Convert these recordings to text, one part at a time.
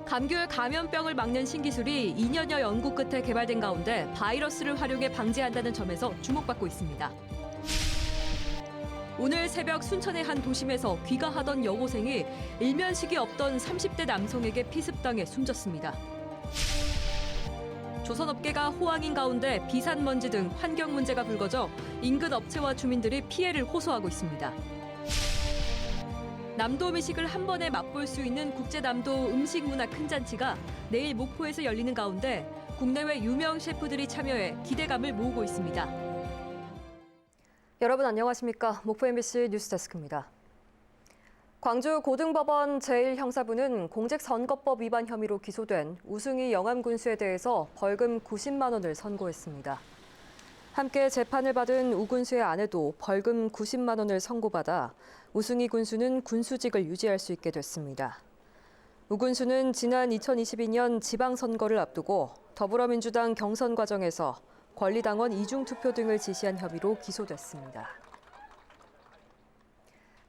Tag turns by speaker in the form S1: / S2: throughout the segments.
S1: 감귤 감염병을 막는 신기술이 2년여 연구 끝에 개발된 가운데 바이러스를 활용해 방지한다는 점에서 주목받고 있습니다. 오늘 새벽 순천의 한 도심에서 귀가하던 여고생이 일면식이 없던 30대 남성에게 피습당해 숨졌습니다. 조선업계가 호황인 가운데 비산먼지 등 환경 문제가 불거져 인근 업체와 주민들이 피해를 호소하고 있습니다. 남도 미식을 한 번에 맛볼 수 있는 국제남도 음식문화 큰잔치가 내일 목포에서 열리는 가운데 국내외 유명 셰프들이 참여해 기대감을 모으고 있습니다. 여러분 안녕하십니까? 목포 MBC 뉴스데스크입니다. 광주 고등법원 제1형사부는 공직선거법 위반 혐의로 기소된 우승희 영암군수에 대해서 벌금 90만 원을 선고했습니다. 함께 재판을 받은 우 군수의 아내도 벌금 90만 원을 선고받아 우승희 군수는 군수직을 유지할 수 있게 됐습니다. 우 군수는 지난 2022년 지방선거를 앞두고 더불어민주당 경선 과정에서 권리당원 이중투표 등을 지시한 혐의로 기소됐습니다.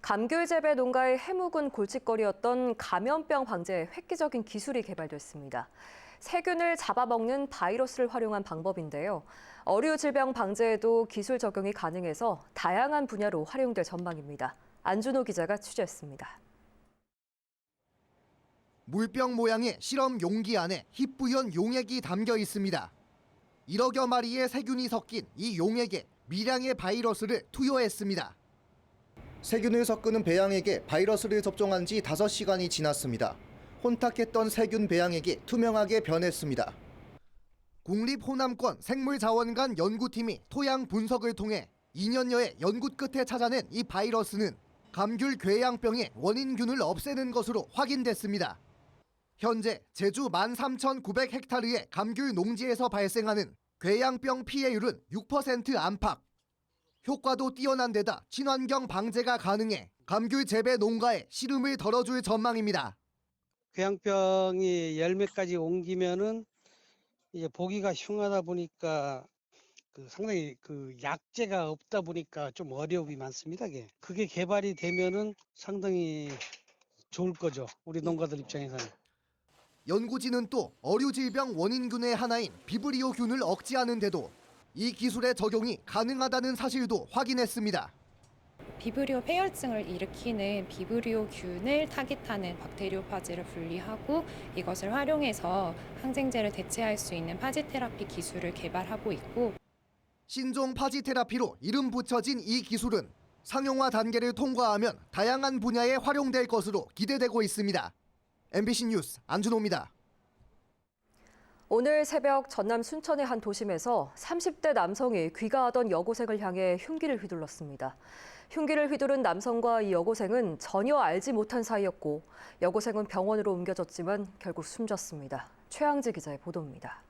S1: 감귤 재배 농가의 해묵은 골칫거리였던 감염병 방제에 획기적인 기술이 개발됐습니다. 세균을 잡아먹는 바이러스를 활용한 방법인데요. 어류 질병 방제에도 기술 적용이 가능해서 다양한 분야로 활용될 전망입니다. 안준호 기자가 취재했습니다.
S2: 물병 모양의 실험 용기 안에 희뿌연 용액이 담겨 있습니다. 1억여 마리의 세균이 섞인 이 용액에 미량의 바이러스를 투여했습니다. 세균을 섞는 배양액에 바이러스를 접종한 지 5시간이 지났습니다. 혼탁했던 세균 배양액이 투명하게 변했습니다. 국립호남권 생물자원관 연구팀이 토양 분석을 통해 2년여의 연구 끝에 찾아낸 이 바이러스는 감귤 궤양병의 원인균을 없애는 것으로 확인됐습니다. 현재 제주 13,900헥타르의 감귤 농지에서 발생하는 궤양병 피해율은 6% 안팎. 효과도 뛰어난 데다 친환경 방제가 가능해 감귤 재배 농가에 시름을 덜어줄 전망입니다.
S3: 궤양병이 열매까지 옮기면은 이제 보기가 흉하다 보니까 상당히 약재가 없다 보니까 좀 어려움이 많습니다. 그게 개발이 되면은 상당히 좋을 거죠. 우리 농가들 입장에서는.
S2: 연구진은 또 어류 질병 원인균의 하나인 비브리오균을 억제하는 데도 이 기술의 적용이 가능하다는 사실도 확인했습니다.
S4: 비브리오 폐혈증을 일으키는 비브리오균을 타깃하는 박테리오파지를 분리하고 이것을 활용해서 항생제를 대체할 수 있는 파지 테라피 기술을 개발하고 있고
S2: 신종 파지 테라피로 이름 붙여진 이 기술은 상용화 단계를 통과하면 다양한 분야에 활용될 것으로 기대되고 있습니다. MBC 뉴스 안준호입니다.
S1: 오늘 새벽 전남 순천의 한 도심에서 30대 남성이 귀가하던 여고생을 향해 흉기를 휘둘렀습니다. 흉기를 휘두른 남성과 이 여고생은 전혀 알지 못한 사이였고 여고생은 병원으로 옮겨졌지만 결국 숨졌습니다. 최양지 기자의 보도입니다.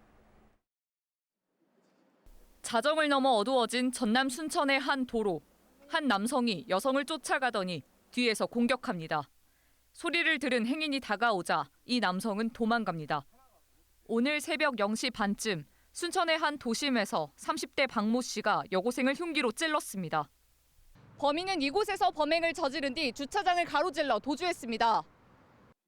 S5: 자정을 넘어 어두워진 전남 순천의 한 도로. 한 남성이 여성을 쫓아가더니 뒤에서 공격합니다. 소리를 들은 행인이 다가오자 이 남성은 도망갑니다. 오늘 새벽 0시 반쯤 순천의 한 도심에서 30대 박모 씨가 여고생을 흉기로 찔렀습니다.
S6: 범인은 이곳에서 범행을 저지른 뒤 주차장을 가로질러 도주했습니다.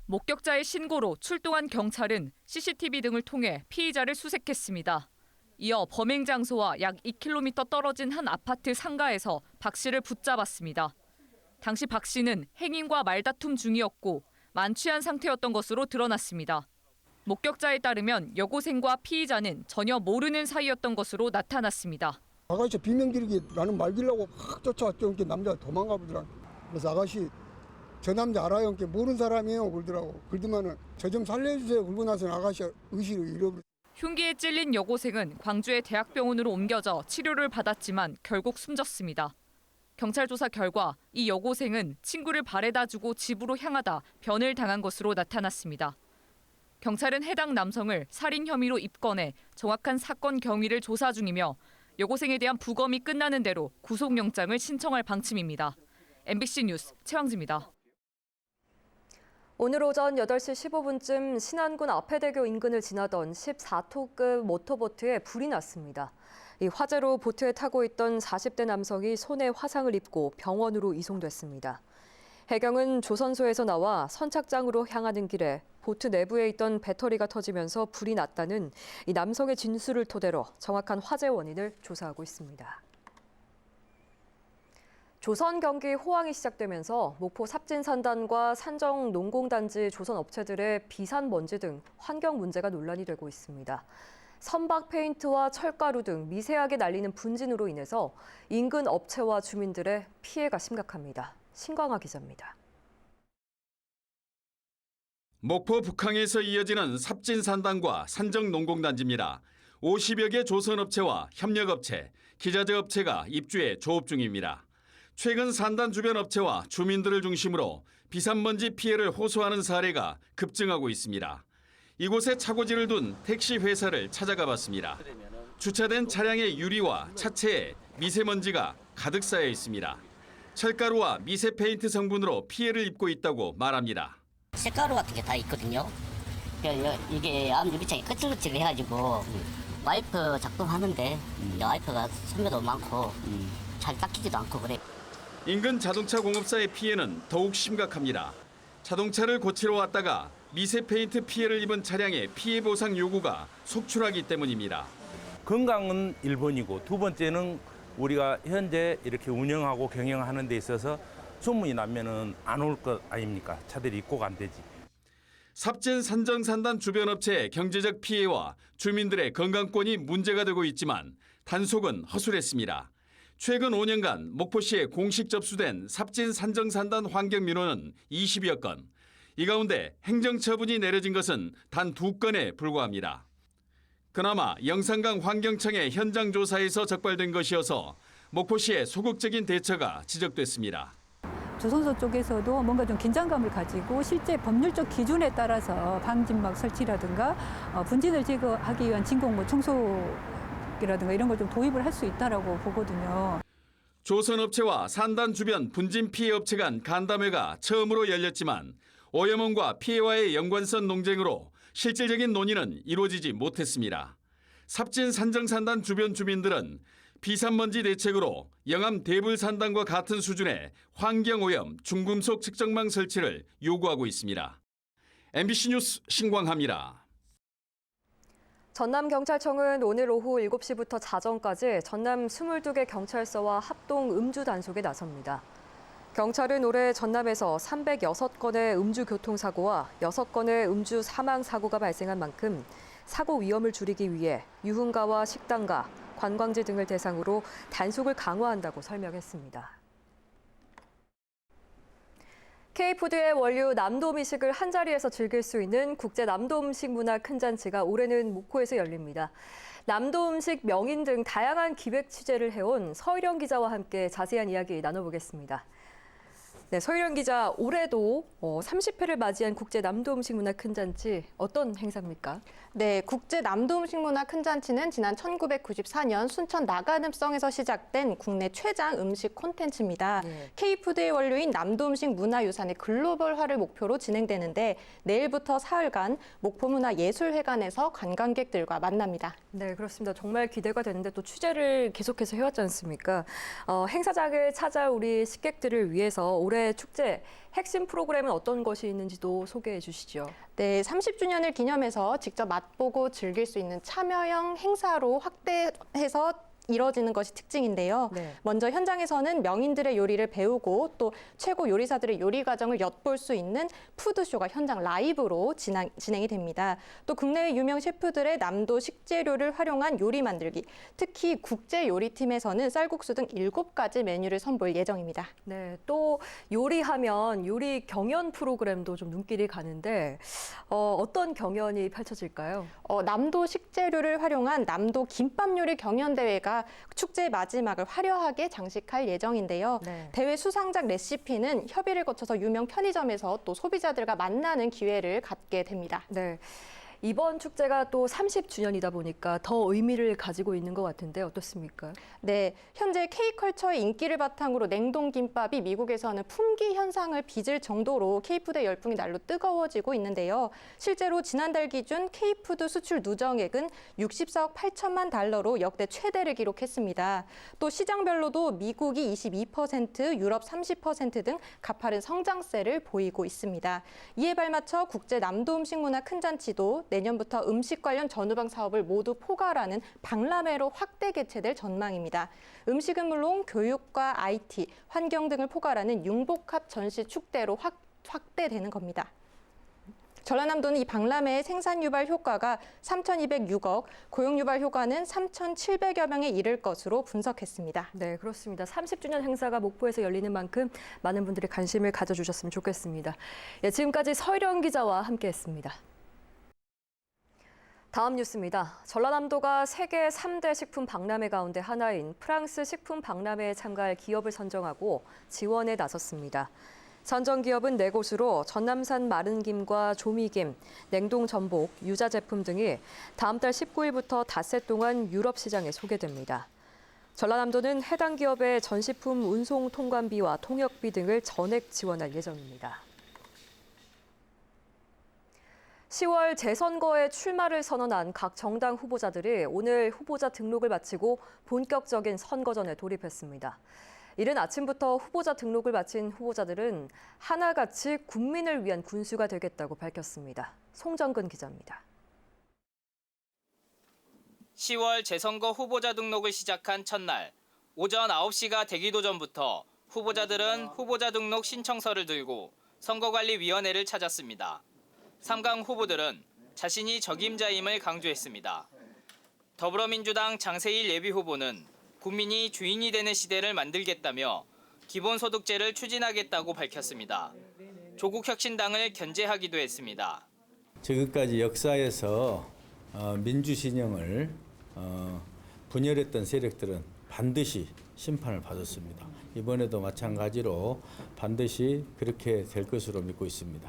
S5: 목격자의 신고로 출동한 경찰은 CCTV 등을 통해 피의자를 수색했습니다. 이어 범행 장소와 약 2km 떨어진 한 아파트 상가에서 박 씨를 붙잡았습니다. 당시 박 씨는 행인과 말다툼 중이었고 만취한 상태였던 것으로 드러났습니다. 목격자에 따르면 여고생과 피의자는 전혀 모르는 사이였던 것으로 나타났습니다.
S7: 아가씨 비명지르기 나는 말기려고 확 쫓아왔죠. 남자가 도망가 보더라. 그래서 아가씨 저 남자 알아요. 모르는 사람이에요. 그러더라고. 그러더만은 저 좀 살려주세요. 그러고 나서 아가씨 의식을 잃어버렸어요.
S5: 흉기에 찔린 여고생은 광주의 대학병원으로 옮겨져 치료를 받았지만 결국 숨졌습니다. 경찰 조사 결과 이 여고생은 친구를 바래다 주고 집으로 향하다 변을 당한 것으로 나타났습니다. 경찰은 해당 남성을 살인 혐의로 입건해 정확한 사건 경위를 조사 중이며 여고생에 대한 부검이 끝나는 대로 구속영장을 신청할 방침입니다. MBC 뉴스 최황지입니다.
S1: 오늘 오전 8시 15분쯤 신안군 앞해대교 인근을 지나던 14톤급 모터보트에 불이 났습니다. 이 화재로 보트에 타고 있던 40대 남성이 손에 화상을 입고 병원으로 이송됐습니다. 해경은 조선소에서 나와 선착장으로 향하는 길에 보트 내부에 있던 배터리가 터지면서 불이 났다는 이 남성의 진술을 토대로 정확한 화재 원인을 조사하고 있습니다. 조선 경기 호황이 시작되면서 목포 삽진산단과 산정 농공단지 조선업체들의 비산 먼지 등 환경 문제가 논란이 되고 있습니다. 선박 페인트와 철가루 등 미세하게 날리는 분진으로 인해서 인근 업체와 주민들의 피해가 심각합니다. 신광하 기자입니다.
S8: 목포 북항에서 이어지는 삽진산단과 산정농공단지입니다. 50여 개 조선업체와 협력업체, 기자재 업체가 입주해 조업 중입니다. 최근 산단 주변 업체와 주민들을 중심으로 비산먼지 피해를 호소하는 사례가 급증하고 있습니다. 이곳에 차고지를 둔 택시 회사를 찾아가 봤습니다. 주차된 차량의 유리와 차체에 미세먼지가 가득 쌓여 있습니다. 철가루와 미세 페인트 성분으로 피해를 입고 있다고 말합니다.
S9: 색가루 같은 게 다 있거든요. 이게 암 유리창이 거칠거칠 해가지고 와이프 작동하는데 와이프가 선배도 많고 잘 닦이지도 않고 그래.
S8: 인근 자동차 공업사의 피해는 더욱 심각합니다. 자동차를 고치러 왔다가 미세 페인트 피해를 입은 차량의 피해 보상 요구가 속출하기 때문입니다.
S10: 건강은 1번이고 두 번째는 우리가 현재 이렇게 운영하고 경영하는 데 있어서 소문이 나면은 안 올 것 아닙니까? 차들이 입고가 안 되지.
S8: 삽진 산정산단 주변 업체의 경제적 피해와 주민들의 건강권이 문제가 되고 있지만 단속은 허술했습니다. 최근 5년간 목포시에 공식 접수된 삽진 산정산단 환경민원은 20여 건. 이 가운데 행정처분이 내려진 것은 단 2건에 불과합니다. 그나마 영산강 환경청의 현장 조사에서 적발된 것이어서 목포시의 소극적인 대처가 지적됐습니다.
S11: 조선소 쪽에서도 뭔가 좀 긴장감을 가지고 실제 법률적 기준에 따라서 방진막 설치라든가 분진을 제거하기 위한 진공모 청소기라든가 이런 걸 좀 도입을 할 수 있다라고 보거든요.
S8: 조선업체와 산단 주변 분진 피해 업체 간 간담회가 처음으로 열렸지만 오염원과 피해와의 연관성 논쟁으로 실질적인 논의는 이루어지지 못했습니다. 삽진 산정산단 주변 주민들은 비산먼지 대책으로 영암 대불산단과 같은 수준의 환경오염 중금속 측정망 설치를 요구하고 있습니다. MBC 뉴스 신광하입니다.
S1: 전남경찰청은 오늘 오후 7시부터 자정까지 전남 22개 경찰서와 합동 음주 단속에 나섭니다. 경찰은 올해 전남에서 306건의 음주 교통사고와 6건의 음주 사망 사고가 발생한 만큼 사고 위험을 줄이기 위해 유흥가와 식당가, 관광지 등을 대상으로 단속을 강화한다고 설명했습니다. K푸드의 원료 남도 미식을 한자리에서 즐길 수 있는 국제 남도 음식 문화 큰 잔치가 올해는 목포에서 열립니다. 남도 음식 명인 등 다양한 기획 취재를 해온 서희령 기자와 함께 자세한 이야기 나눠보겠습니다. 네, 서희령 기자, 올해도 30회를 맞이한 국제 남도 음식 문화 큰 잔치 어떤 행사입니까?
S12: 네, 국제 남도 음식 문화 큰 잔치는 지난 1994년 순천 나가름성에서 시작된 국내 최장 음식 콘텐츠입니다.
S1: 네.
S12: K푸드의 원료인 남도 음식 문화유산의 글로벌화를 목표로 진행되는데 내일부터 사흘간 목포문화예술회관에서 관광객들과 만납니다.
S1: 네, 그렇습니다. 정말 기대가 되는데 또 취재를 계속해서 해왔지 않습니까? 행사장을 찾아 우리 식객들을 위해서 올해 축제 핵심 프로그램은 어떤 것이 있는지도 소개해 주시죠.
S12: 네, 30주년을 기념해서 직접 맛보고 즐길 수 있는 참여형 행사로 확대해서 이뤄지는 것이 특징인데요.
S1: 네.
S12: 먼저 현장에서는 명인들의 요리를 배우고 또 최고 요리사들의 요리 과정을 엿볼 수 있는 푸드쇼가 현장 라이브로 진행이 됩니다. 또 국내외 유명 셰프들의 남도 식재료를 활용한 요리 만들기, 특히 국제 요리팀에서는 쌀국수 등 7가지 메뉴를 선보일 예정입니다.
S1: 네, 또 요리하면 요리 경연 프로그램도 좀 눈길이 가는데 어떤 경연이 펼쳐질까요?
S12: 남도 식재료를 활용한 남도 김밥 요리 경연 대회가 축제의 마지막을 화려하게 장식할 예정인데요.
S1: 네.
S12: 대회 수상작 레시피는 협의를 거쳐서 유명 편의점에서 또 소비자들과 만나는 기회를 갖게 됩니다.
S1: 네. 이번 축제가 또 30주년이다 보니까 더 의미를 가지고 있는 것 같은데 어떻습니까?
S12: 네, 현재 K컬처의 인기를 바탕으로 냉동김밥이 미국에서는 품귀 현상을 빚을 정도로 K푸드의 열풍이 날로 뜨거워지고 있는데요. 실제로 지난달 기준 K푸드 수출 누정액은 64억 8천만 달러로 역대 최대를 기록했습니다. 또 시장별로도 미국이 22%, 유럽 30% 등 가파른 성장세를 보이고 있습니다. 이에 발맞춰 국제 남도 음식 문화 큰 잔치도 내년부터 음식 관련 전후방 사업을 모두 포괄하는 박람회로 확대 개최될 전망입니다. 음식은 물론 교육과 IT, 환경 등을 포괄하는 융복합 전시 축대로 확대되는 겁니다. 전라남도는 이 박람회의 생산 유발 효과가 3,206억, 고용 유발 효과는 3,700여 명에 이를 것으로 분석했습니다.
S1: 네, 그렇습니다. 30주년 행사가 목포에서 열리는 만큼 많은 분들이 관심을 가져주셨으면 좋겠습니다. 예, 지금까지 서희령 기자와 함께했습니다. 다음 뉴스입니다. 전라남도가 세계 3대 식품 박람회 가운데 하나인 프랑스 식품 박람회에 참가할 기업을 선정하고 지원에 나섰습니다. 선정 기업은 4곳으로 전남산 마른김과 조미김, 냉동전복, 유자제품 등이 다음 달 19일부터 닷새 동안 유럽 시장에 소개됩니다. 전라남도는 해당 기업의 전시품 운송 통관비와 통역비 등을 전액 지원할 예정입니다. 10월 재선거에 출마를 선언한 각 정당 후보자들이 오늘 후보자 등록을 마치고 본격적인 선거전에 돌입했습니다. 이른 아침부터 후보자 등록을 마친 후보자들은 하나같이 국민을 위한 군수가 되겠다고 밝혔습니다. 송정근 기자입니다.
S13: 10월 재선거 후보자 등록을 시작한 첫날, 오전 9시가 되기도 전부터 후보자들은 후보자 등록 신청서를 들고 선거관리위원회를 찾았습니다. 3강 후보들은 자신이 적임자임을 강조했습니다. 더불어민주당 장세일 예비후보는 국민이 주인이 되는 시대를 만들겠다며 기본소득제를 추진하겠다고 밝혔습니다. 조국혁신당을 견제하기도 했습니다.
S14: 지금까지 역사에서 민주신영을 분열했던 세력들은 반드시 심판을 받았습니다. 이번에도 마찬가지로 반드시 그렇게 될 것으로 믿고 있습니다.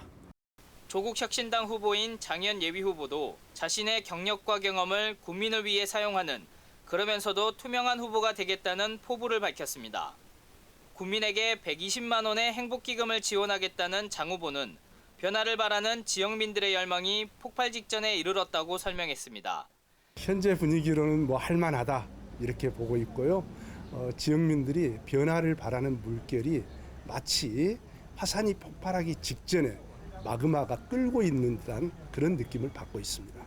S13: 조국혁신당 후보인 장현 예비후보도 자신의 경력과 경험을 국민을 위해 사용하는 그러면서도 투명한 후보가 되겠다는 포부를 밝혔습니다. 국민에게 120만 원의 행복기금을 지원하겠다는 장 후보는 변화를 바라는 지역민들의 열망이 폭발 직전에 이르렀다고 설명했습니다.
S15: 현재 분위기로는 할만하다 이렇게 보고 있고요. 지역민들이 변화를 바라는 물결이 마치 화산이 폭발하기 직전에 마그마가 끓고 있는 듯한 그런 느낌을 받고 있습니다.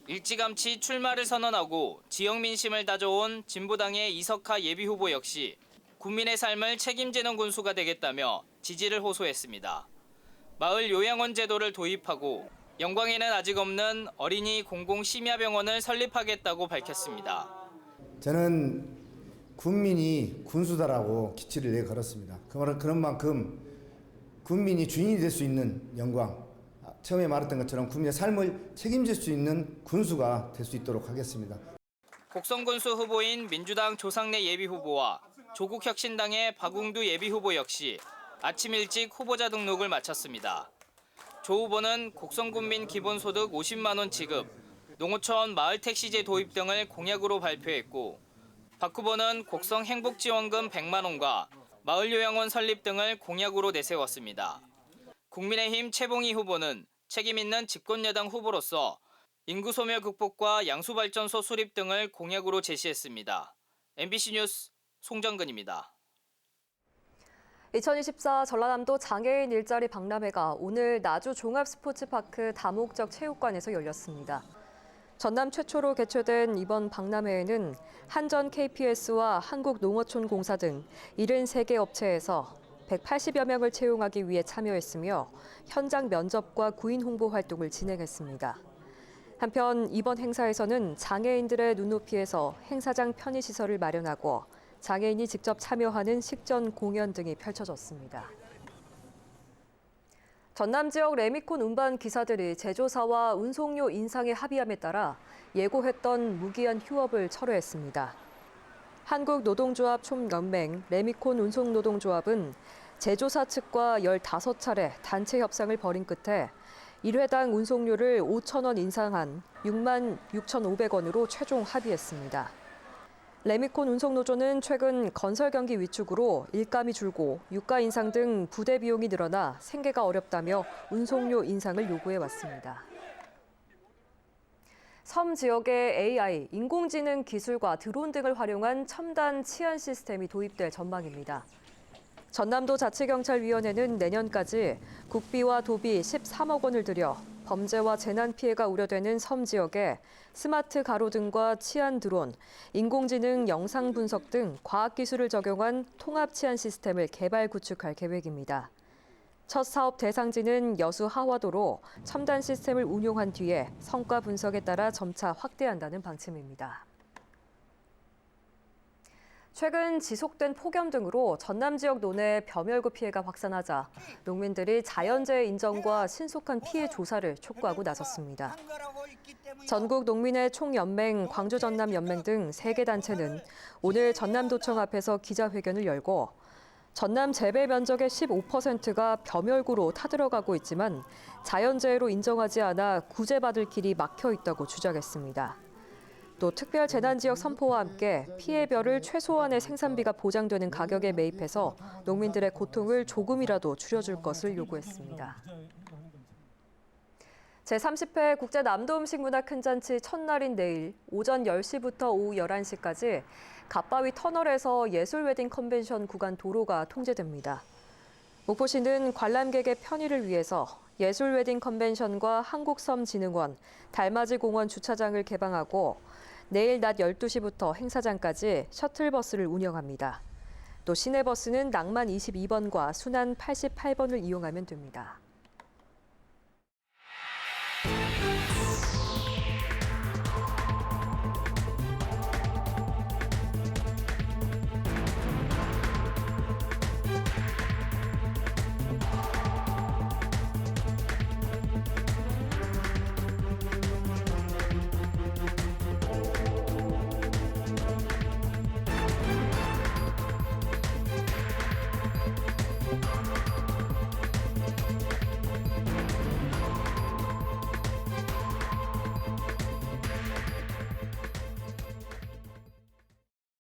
S13: 일찌감치 출마를 선언하고 지역 민심을 다져온 진보당의 이석하 예비후보 역시 국민의 삶을 책임지는 군수가 되겠다며 지지를 호소했습니다. 마을 요양원 제도를 도입하고 영광에는 아직 없는 어린이 공공심야병원을 설립하겠다고 밝혔습니다.
S16: 저는 국민이 군수다라고 기치를 내걸었습니다. 그런 만큼 국민이 주인이 될 수 있는 영광, 처음에 말했던 것처럼 국민의 삶을 책임질 수 있는 군수가 될 수 있도록 하겠습니다.
S13: 곡성군수 후보인 민주당 조상래 예비후보와 조국혁신당의 박웅두 예비후보 역시 아침 일찍 후보자 등록을 마쳤습니다. 조 후보는 곡성군민 기본소득 50만 원 지급, 농어촌 마을택시제 도입 등을 공약으로 발표했고 박 후보는 곡성 행복지원금 100만 원과 마을요양원 설립 등을 공약으로 내세웠습니다. 국민의힘 최봉희 후보는 책임 있는 집권여당 후보로서 인구 소멸 극복과 양수발전소 수립 등을 공약으로 제시했습니다. MBC 뉴스 송정근입니다.
S1: 2024 전라남도 장애인 일자리 박람회가 오늘 나주 종합스포츠파크 다목적 체육관에서 열렸습니다. 전남 최초로 개최된 이번 박람회에는 한전 KPS와 한국농어촌공사 등 73개 업체에서 180여 명을 채용하기 위해 참여했으며 현장 면접과 구인 홍보 활동을 진행했습니다. 한편 이번 행사에서는 장애인들의 눈높이에서 행사장 편의시설을 마련하고 장애인이 직접 참여하는 식전 공연 등이 펼쳐졌습니다. 전남 지역 레미콘 운반 기사들이 제조사와 운송료 인상의 합의함에 따라 예고했던 무기한 휴업을 철회했습니다. 한국노동조합 총연맹 레미콘 운송노동조합은 제조사 측과 15차례 단체 협상을 벌인 끝에 1회당 운송료를 5,000원 인상한 66,500원으로 최종 합의했습니다. 레미콘 운송노조는 최근 건설 경기 위축으로 일감이 줄고 유가 인상 등 부대 비용이 늘어나 생계가 어렵다며 운송료 인상을 요구해왔습니다. 섬 지역의 AI, 인공지능 기술과 드론 등을 활용한 첨단 치안 시스템이 도입될 전망입니다. 전남도 자치경찰위원회는 내년까지 국비와 도비 13억 원을 들여 범죄와 재난 피해가 우려되는 섬 지역에 스마트 가로등과 치안 드론, 인공지능 영상 분석 등 과학기술을 적용한 통합 치안 시스템을 개발 구축할 계획입니다. 첫 사업 대상지는 여수 하화도로 첨단 시스템을 운용한 뒤에 성과 분석에 따라 점차 확대한다는 방침입니다. 최근 지속된 폭염 등으로 전남 지역 논에 벼멸구 피해가 확산하자 농민들이 자연재해 인정과 신속한 피해 조사를 촉구하고 나섰습니다. 전국 농민의 총연맹, 광주전남연맹 등 3개 단체는 오늘 전남도청 앞에서 기자회견을 열고 전남 재배 면적의 15%가 벼멸구로 타들어가고 있지만 자연재해로 인정하지 않아 구제받을 길이 막혀 있다고 주장했습니다. 또 특별재난지역 선포와 함께 피해별을 최소한의 생산비가 보장되는 가격에 매입해서 농민들의 고통을 조금이라도 줄여줄 것을 요구했습니다. 제30회 국제 남도음식문화 큰잔치 첫날인 내일 오전 10시부터 오후 11시까지 갓바위 터널에서 예술웨딩 컨벤션 구간 도로가 통제됩니다. 목포시는 관람객의 편의를 위해서 예술웨딩 컨벤션과 한국섬진흥원, 달맞이공원 주차장을 개방하고 내일 낮 12시부터 행사장까지 셔틀버스를 운영합니다. 또 시내버스는 낭만 22번과 순환 88번을 이용하면 됩니다.